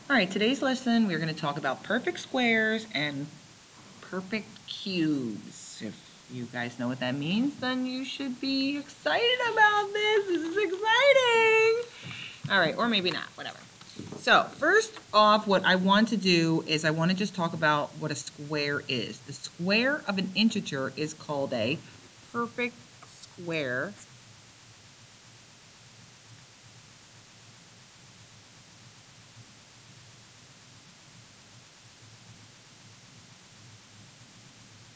All right, today's lesson, we're going to talk about perfect squares and perfect cubes. If you guys know what that means, then you should be excited about this. This is exciting. All right, or maybe not, whatever. So first off, what I want to do is I want to just talk about what a square is. The square of an integer is called a perfect square.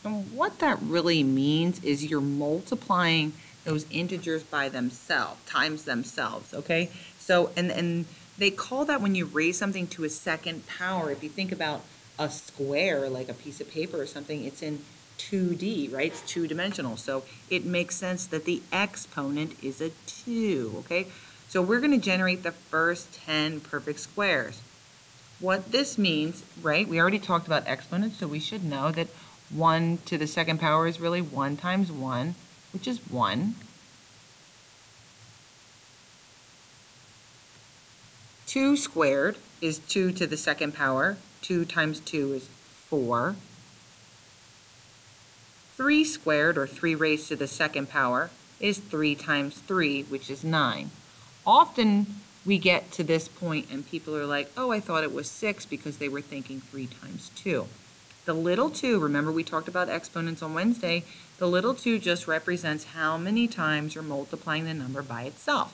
And what that really means is you're multiplying those integers by themselves, times themselves, okay? So, and they call that when you raise something to a second power. If you think about a square, like a piece of paper or something, it's in 2D, right? It's two-dimensional. So it makes sense that the exponent is a 2, okay? So we're going to generate the first 10 perfect squares. What this means, right, we already talked about exponents, so we should know that 1 to the second power is really 1 times 1, which is 1. 2 squared is 2 to the second power. 2 times 2 is 4. 3 squared, or 3 raised to the second power, is 3 times 3, which is 9. Often we get to this point and people are like, oh, I thought it was 6 because they were thinking 3 times 2. The little 2, remember we talked about exponents on Wednesday, the little 2 just represents how many times you're multiplying the number by itself.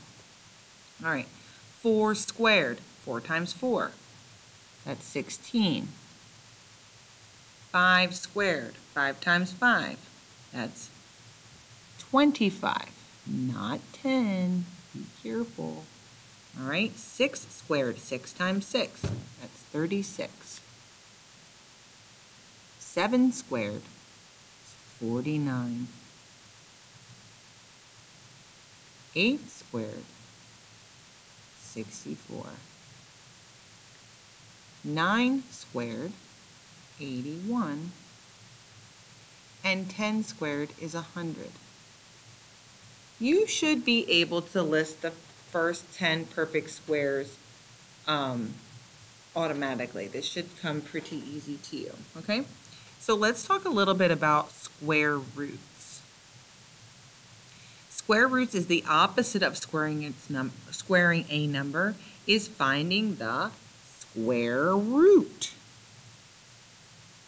All right, 4 squared, 4 times 4, that's 16. 5 squared, 5 times 5, that's 25, not 10, be careful. All right, 6 squared, 6 times 6, that's 36. 7 squared is 49. 8 squared, 64. 9 squared, 81. And 10 squared is 100. You should be able to list the first 10 perfect squares automatically. This should come pretty easy to you, okay? So let's talk a little bit about square roots. Square roots is the opposite of squaring a number, is finding the square root.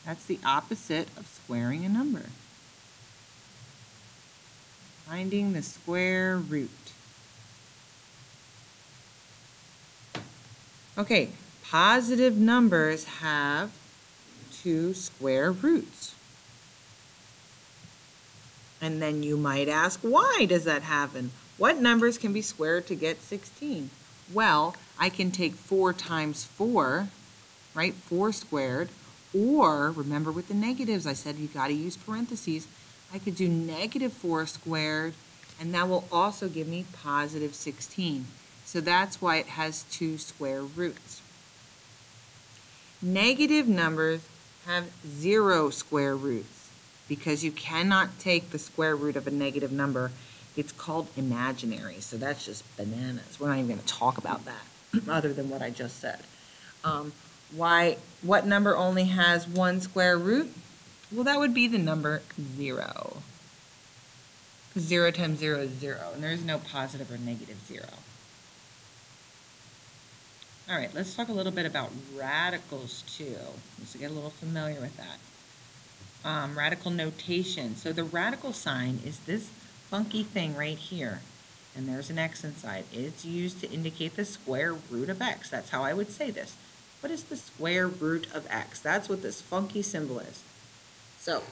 That's the opposite of squaring a number. Finding the square root. Okay, positive numbers have 2 square roots. And then you might ask, why does that happen? What numbers can be squared to get 16? Well, I can take 4 times 4, right? 4 squared. Or, remember with the negatives, I said you got to use parentheses. I could do negative 4 squared, and that will also give me positive 16. So that's why it has 2 square roots. Negative numbers have 0 square roots because you cannot take the square root of a negative number. It's called imaginary, so that's just bananas. We're not even going to talk about that other than what I just said. What number only has 1 square root? Well, that would be the number 0. 0 times 0 is 0, and there's no positive or negative 0. All right, let's talk a little bit about radicals too. Let's get a little familiar with that. Radical notation. So the radical sign is this funky thing right here, and there's an x inside. It's used to indicate the square root of x. That's how I would say this. What is the square root of x? That's what this funky symbol is. So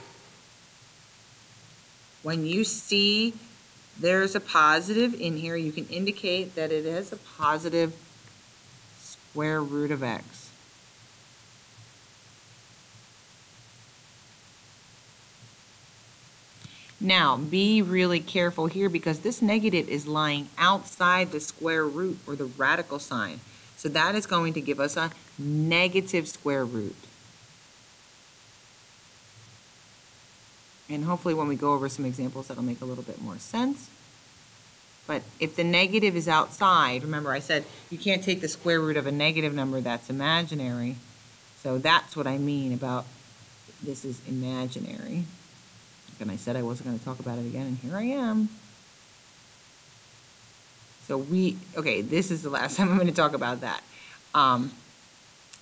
when you see there's a positive in here, you can indicate that it is a positive square root of x. Now, be really careful here because this negative is lying outside the square root or the radical sign. So that is going to give us a negative square root. And hopefully when we go over some examples, that'll make a little bit more sense. But if the negative is outside, remember I said you can't take the square root of a negative number that's imaginary. So that's what I mean about this is imaginary. And I said I wasn't going to talk about it again, and here I am. So okay, this is the last time I'm going to talk about that.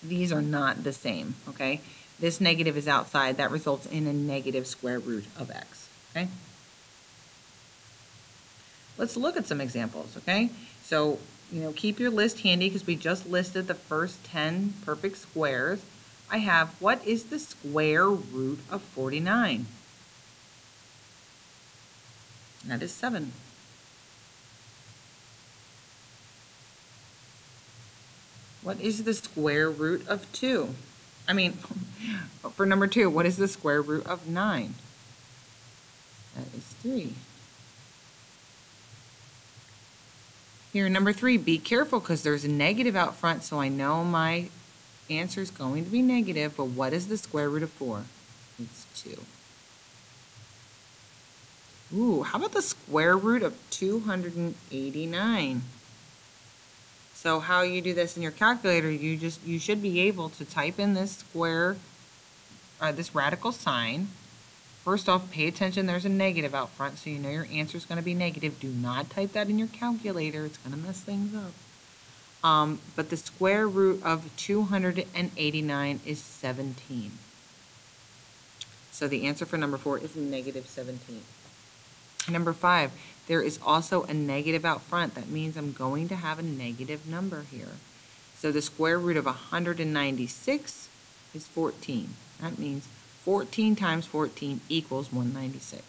These are not the same, okay? This negative is outside. That results in a negative square root of x, okay? Let's look at some examples, okay? So, keep your list handy because we just listed the first 10 perfect squares. I have, what is the square root of 49? That is 7. What is the square root of 2? For number 2, what is the square root of 9? That is 3. Here, number 3, be careful because there's a negative out front, so I know my answer is going to be negative, but what is the square root of 4? It's 2. Ooh, how about the square root of 289? So how you do this in your calculator, you should be able to type in this this radical sign. First off, pay attention, there's a negative out front, so you know your answer is going to be negative. Do not type that in your calculator, it's going to mess things up. But the square root of 289 is 17. So the answer for number 4 is negative 17. Number 5, there is also a negative out front. That means I'm going to have a negative number here. So the square root of 196 is 14. That means 14 times 14 equals 196.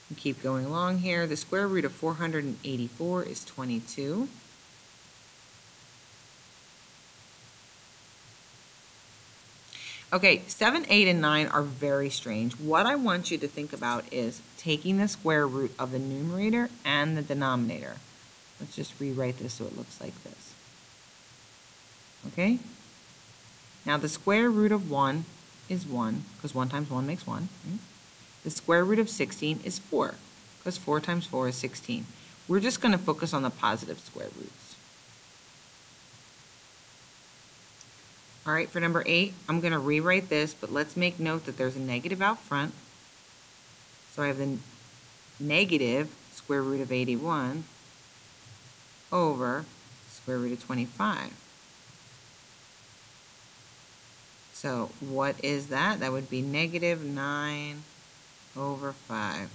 And keep going along here. The square root of 484 is 22. Okay, 7, 8, and 9 are very strange. What I want you to think about is taking the square root of the numerator and the denominator. Let's just rewrite this so it looks like this. Okay? Now the square root of 1 is 1, because 1 times 1 makes 1. Right? The square root of 16 is 4, because 4 times 4 is 16. We're just going to focus on the positive square roots. All right, for number 8, I'm going to rewrite this, but let's make note that there's a negative out front. So I have the negative square root of 81 over square root of 25. So what is that? That would be negative 9 over 5.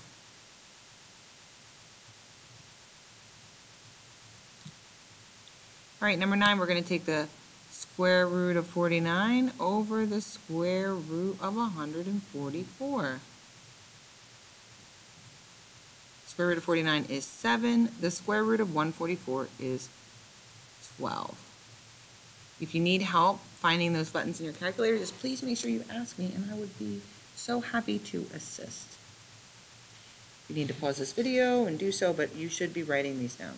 All right, number 9, we're going to take the square root of 49 over the square root of 144. Square root of 49 is 7. The square root of 144 is 12. If you need help finding those buttons in your calculator, just please make sure you ask me, and I would be so happy to assist. You need to pause this video and do so, but you should be writing these down.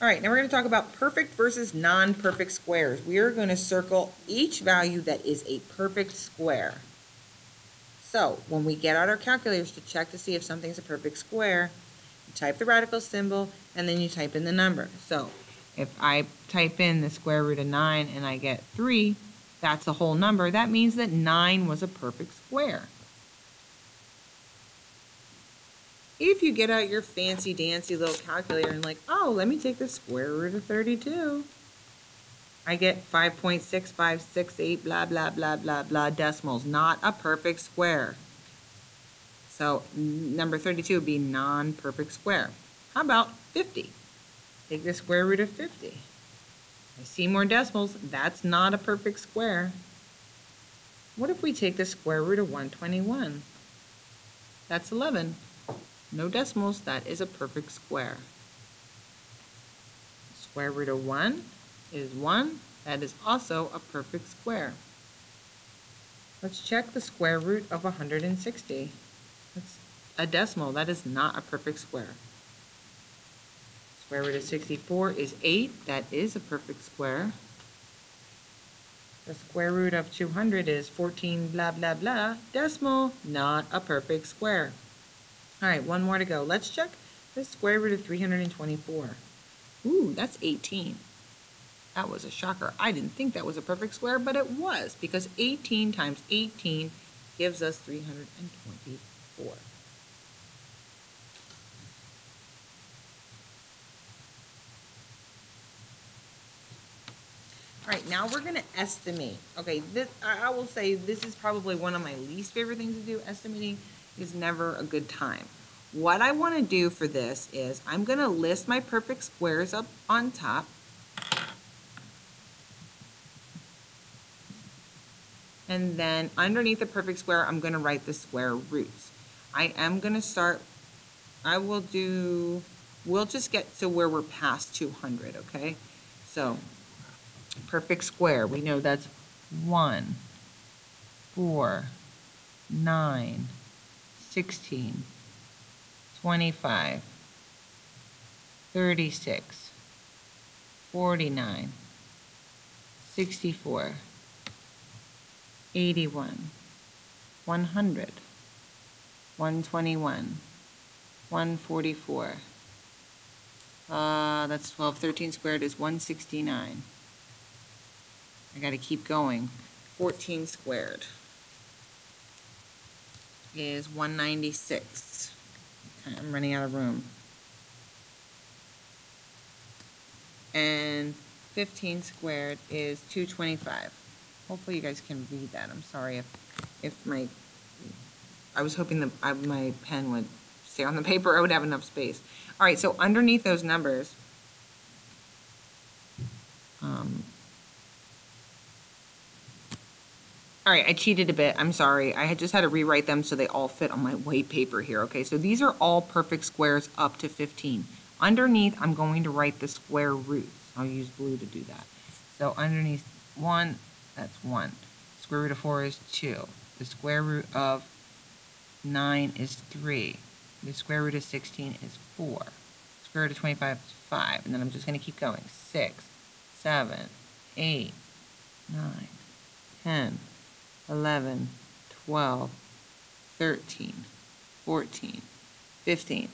All right, now we're going to talk about perfect versus non-perfect squares. We are going to circle each value that is a perfect square. So when we get out our calculators to check to see if something's a perfect square, you type the radical symbol and then you type in the number. So if I type in the square root of 9 and I get 3, that's a whole number. That means that 9 was a perfect square. If you get out your fancy dancy little calculator and like, oh, let me take the square root of 32. I get 5.6568 blah, blah, blah, blah, blah decimals. Not a perfect square. So number 32 would be non-perfect square. How about 50? Take the square root of 50. I see more decimals. That's not a perfect square. What if we take the square root of 121? That's 11. No decimals, that is a perfect square. Square root of 1 is 1. That is also a perfect square. Let's check the square root of 160. That's a decimal. That is not a perfect square. Square root of 64 is 8. That is a perfect square. The square root of 200 is 14 blah blah blah. Decimal, not a perfect square. All right, one more to go. Let's check the square root of 324. Ooh, that's 18. That was a shocker. I didn't think that was a perfect square, but it was, because 18 times 18 gives us 324. All right, now we're going to estimate. Okay, I will say this is probably one of my least favorite things to do. Estimating is never a good time. What I want to do for this is I'm going to list my perfect squares up on top. And then underneath the perfect square, I'm going to write the square roots. I am going to start, we'll just get to where we're past 200, okay? So, perfect square, we know that's 1, 4, 9, 16, 25, 36, 49, 64, 81, 100, 121, 144. That's 12. 13 squared is 169. I got to keep going. 14 squared is 196. Okay, I'm running out of room. And 15 squared is 225. Hopefully you guys can read that. I'm sorry if I was hoping that my pen would stay on the paper. I would have enough space. All right, so underneath those numbers, all right, I cheated a bit. I'm sorry. I just had to rewrite them so they all fit on my white paper here. Okay, so these are all perfect squares up to 15. Underneath, I'm going to write the square roots. I'll use blue to do that. So underneath 1, that's 1. Square root of 4 is 2. The square root of 9 is 3. The square root of 16 is 4. Square root of 25 is 5. And then I'm just going to keep going. 6, 7, 8, 9, 10, 11, 12, 13, 14, 15.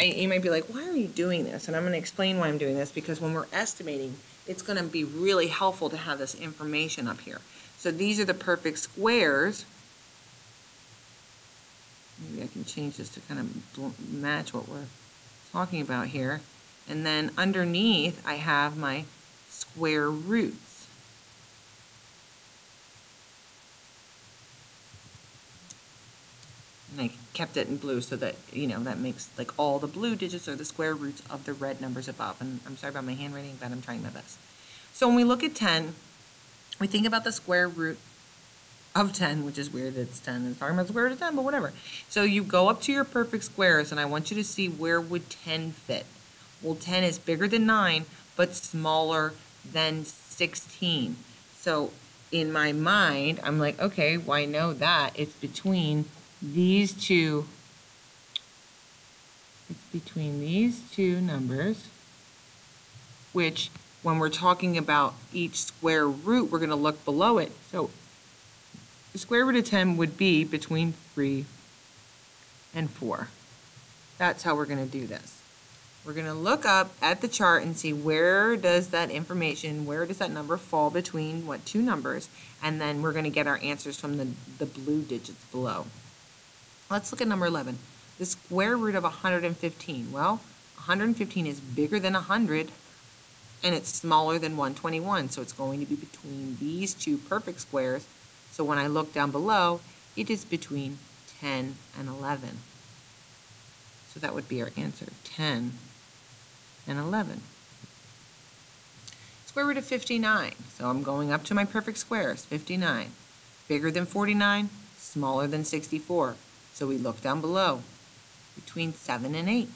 And you might be like, why are you doing this? And I'm going to explain why I'm doing this, because when we're estimating, it's going to be really helpful to have this information up here. So these are the perfect squares. Maybe I can change this to kind of match what we're talking about here. And then underneath, I have my square roots. And I kept it in blue so that, you know, that makes like all the blue digits are the square roots of the red numbers above. And I'm sorry about my handwriting, but I'm trying my best. So when we look at 10, we think about the square root of 10, which is weird that it's 10. It's talking about the square root of 10, but whatever. So you go up to your perfect squares, and I want you to see where would 10 fit. Well, 10 is bigger than 9, but smaller than 16. So in my mind, I'm like, okay, well, I know that it's between these two. It's between these two numbers, which when we're talking about each square root, we're going to look below it. So the square root of 10 would be between 3 and 4. That's how we're going to do this. We're going to look up at the chart and see where does that information, where does that number fall between what two numbers, and then we're going to get our answers from the blue digits below. Let's look at number 11. The square root of 115. Well, 115 is bigger than 100, and it's smaller than 121, so it's going to be between these two perfect squares. So when I look down below, it is between 10 and 11. So that would be our answer, 10 and 11. Square root of 59. So I'm going up to my perfect squares, 59. Bigger than 49, smaller than 64. So we look down below, between 7 and 8.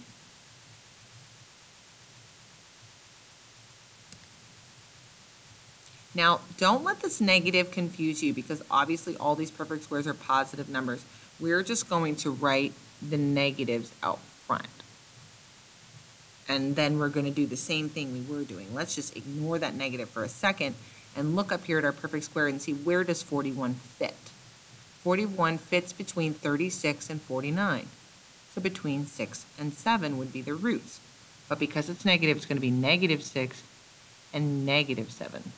Now, don't let this negative confuse you, because obviously all these perfect squares are positive numbers. We're just going to write the negatives out front. And then we're going to do the same thing we were doing. Let's just ignore that negative for a second and look up here at our perfect square and see, where does 41 fit? 41 fits between 36 and 49. So between 6 and 7 would be the roots. But because it's negative, it's going to be -6 and -7.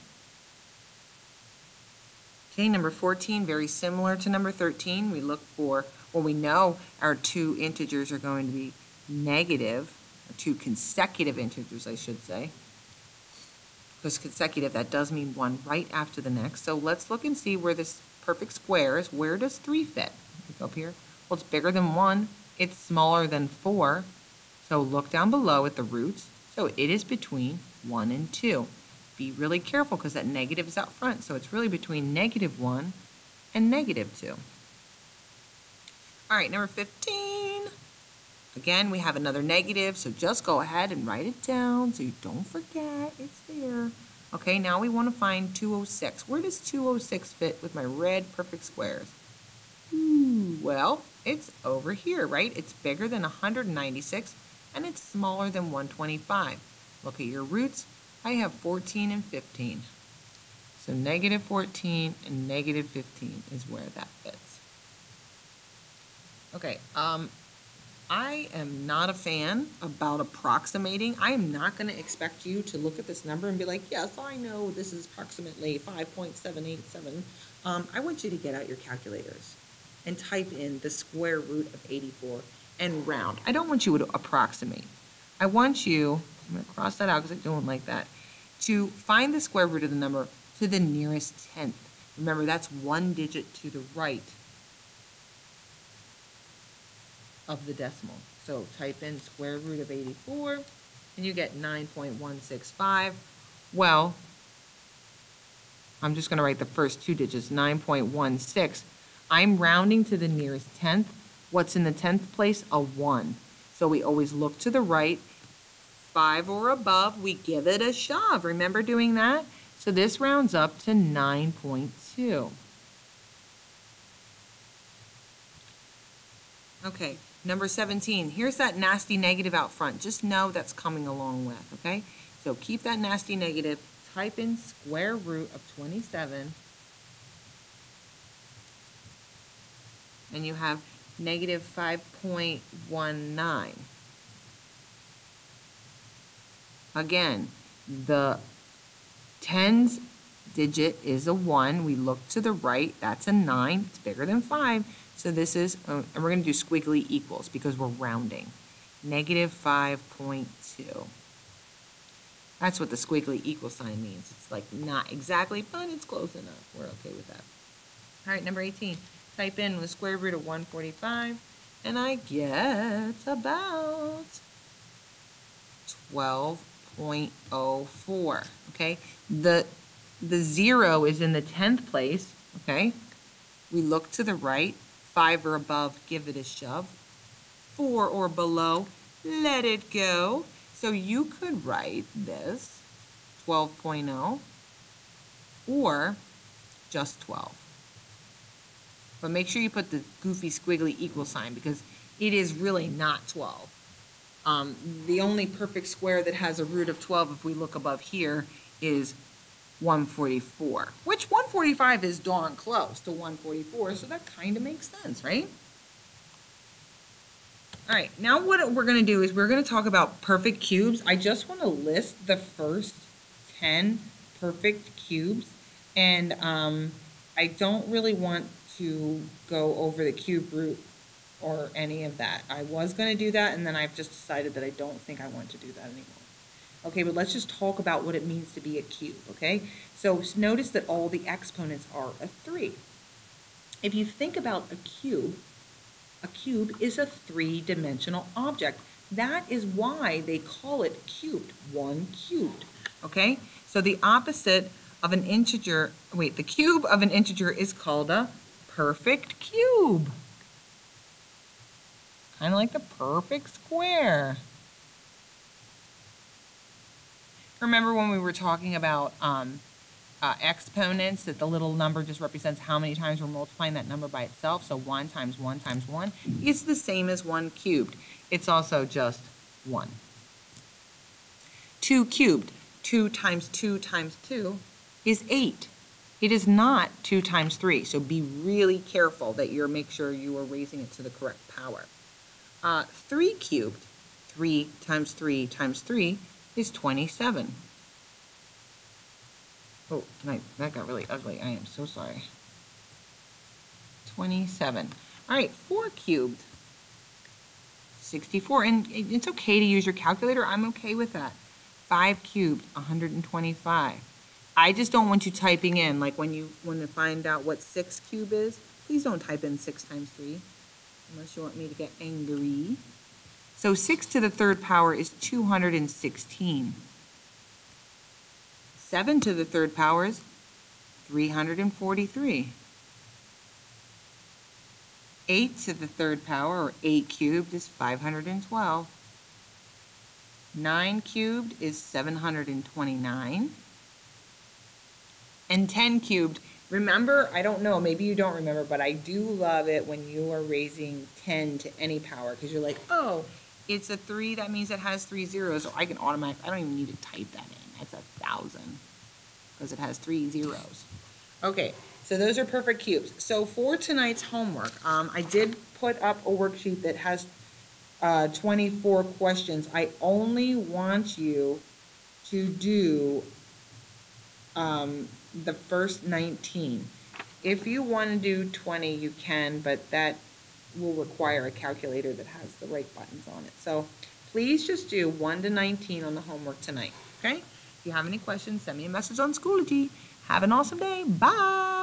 Okay, number 14, very similar to number 13. We look for, well, we know our two integers are going to be negative, or two consecutive integers, I should say. Because consecutive, that does mean one right after the next. So let's look and see where this perfect square is. Where does 3 fit? Look up here. Well, it's bigger than 1. It's smaller than 4. So look down below at the roots. So it is between 1 and 2. Be really careful because that negative is out front. So it's really between -1 and -2. All right, number 15. Again, we have another negative, so just go ahead and write it down so you don't forget it's there. Okay, now we want to find 206. Where does 206 fit with my red perfect squares? Well, it's over here, right? It's bigger than 196, and it's smaller than 125. Look at your roots. I have 14 and 15. So -14 and -15 is where that fits. Okay, I am not a fan about approximating. I am not going to expect you to look at this number and be like, yes, I know this is approximately 5.787. I want you to get out your calculators and type in the square root of 84 and round. I don't want you to approximate. I want you, I'm going to cross that out because I don't like that, to find the square root of the number to the nearest tenth. Remember, that's one digit to the right of the decimal. So type in square root of 84 and you get 9.165. Well, I'm just going to write the first two digits, 9.16. I'm rounding to the nearest tenth. What's in the 10th place? A 1. So we always look to the right. 5 or above, we give it a shove. Remember doing that? So this rounds up to 9.2. Okay, number 17. Here's that nasty negative out front. Just know that's coming along with, okay? So keep that nasty negative. Type in square root of 27. And you have -5.19. Again, the tens digit is a 1. We look to the right. That's a 9. It's bigger than 5. So this is, and we're going to do squiggly equals because we're rounding. -5.2. That's what the squiggly equal sign means. It's like not exactly, but it's close enough. We're okay with that. All right, number 18. Type in the square root of 145, and I get about 12.04. Okay, the 0 is in the 10th place. Okay, we look to the right. 5 or above, give it a shove. 4 or below, let it go. So you could write this 12.0 or just 12. But make sure you put the goofy squiggly equal sign because it is really not 12. The only perfect square that has a root of 12, if we look above here, is 144, which 145 is darn close to 144, so that kind of makes sense, right? All right, now what we're going to do is we're going to talk about perfect cubes. I just want to list the first 10 perfect cubes, and I don't really want to go over the cube root or any of that. I was going to do that, and then I've just decided that I don't think I want to do that anymore. Okay, but let's just talk about what it means to be a cube, okay? So notice that all the exponents are a 3. If you think about a cube is a 3-dimensional object. That is why they call it cubed, 1 cubed, okay? So the opposite of an integer, the cube of an integer is called a perfect cube. Kind of like the perfect square. Remember when we were talking about exponents, that the little number just represents how many times we're multiplying that number by itself. So 1 times 1 times 1 is the same as 1 cubed. It's also just 1. 2 cubed, 2 times 2 times 2 is 8. It is not 2 times 3, so be really careful that make sure you are raising it to the correct power. 3 cubed, 3 times 3 times 3 is 27. Oh, that got really ugly. I am so sorry. 27. All right, 4 cubed, 64. And it's okay to use your calculator. I'm okay with that. 5 cubed, 125. I just don't want you typing in, like when you find out what 6 cubed is, please don't type in 6 times 3, unless you want me to get angry. So 6 to the third power is 216. 7 to the third power is 343. 8 to the third power, or 8 cubed, is 512. 9 cubed is 729. And 10 cubed, remember, I don't know, maybe you don't remember, but I do love it when you are raising 10 to any power, because you're like, oh, it's a 3, that means it has 3 zeros, so I can automatically, I don't even need to type that in. That's 1,000, because it has 3 zeros. Okay, so those are perfect cubes. So for tonight's homework, I did put up a worksheet that has 24 questions. I only want you to do the first 19. If you want to do 20, you can, but that will require a calculator that has the right buttons on it. So please just do 1 to 19 on the homework tonight, okay? If you have any questions, send me a message on Schoology. Have an awesome day. Bye.